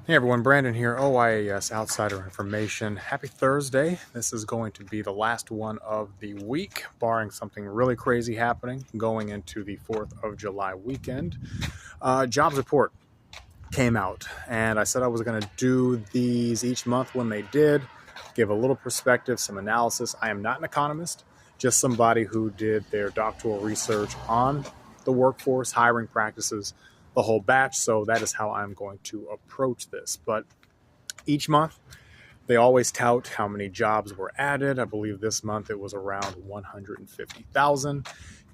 Hey everyone, Brandon here, OIAS Outsider Information. Happy Thursday. This is going to be the last one of the week, barring something really crazy happening going into the 4th of July weekend. Jobs report came out, and I said I was going to do these each month when they did, give a little perspective, some analysis. I am not an economist, just somebody who did their doctoral research on the workforce, hiring practices, the whole batch. So that is how I'm going to approach this. But each month, they always tout how many jobs were added. I believe this month it was around 150,000.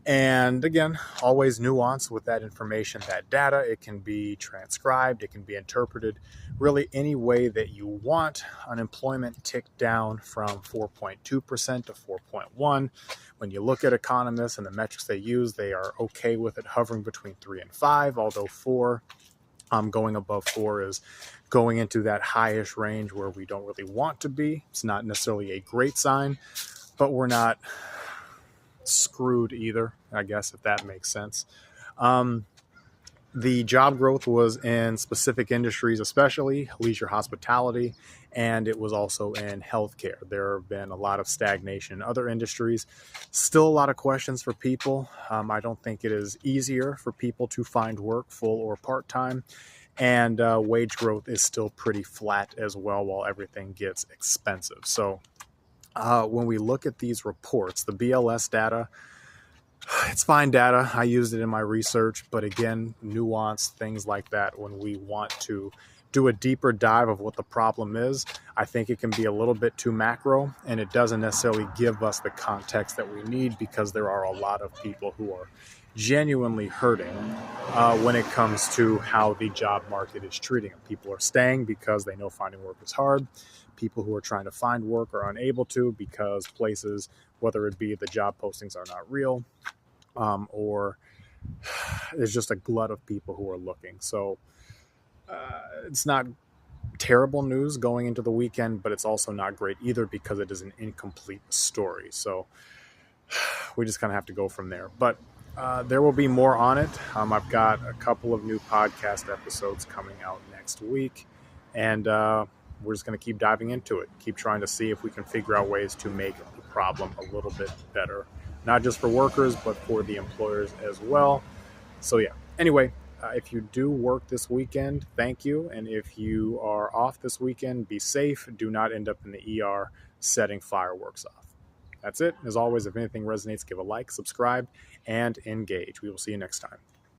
And again, always nuance with that information, that data. It can be transcribed, it can be interpreted really any way that you want. Unemployment ticked down from 4.2% to 4.1. When you look at economists and the metrics they use, they are okay with it hovering between 3 and 5, although 4, going above 4 is going into that highish range where we don't really want to be. It's not necessarily a great sign, but we're not screwed either, I guess, if that makes sense. The job growth was in specific industries, especially leisure hospitality, and it was also in healthcare. There have been a lot of stagnation in other industries. Still a lot of questions for people. I don't think it is easier for people to find work, full or part-time. And wage growth is still pretty flat as well while everything gets expensive. So when we look at these reports, the BLS data, it's fine data. I used it in my research, but again, nuance, things like that. When we want to do a deeper dive of what the problem is, I think it can be a little bit too macro, and it doesn't necessarily give us the context that we need, because there are a lot of people who are genuinely hurting when it comes to how the job market is treating them. People are staying because they know finding work is hard. People who are trying to find work are unable to because places, whether it be the job postings are not real, or there's just a glut of people who are looking. So it's not terrible news going into the weekend, but it's also not great either because it is an incomplete story. So we just kind of have to go from there. But there will be more on it. I've got a couple of new podcast episodes coming out next week, and we're just going to keep diving into it, keep trying to see if we can figure out ways to make the problem a little bit better, not just for workers, but for the employers as well. So yeah, anyway, if you do work this weekend, thank you. And if you are off this weekend, be safe. Do not end up in the ER setting fireworks off. That's it. As always, if anything resonates, give a like, subscribe, and engage. We will see you next time.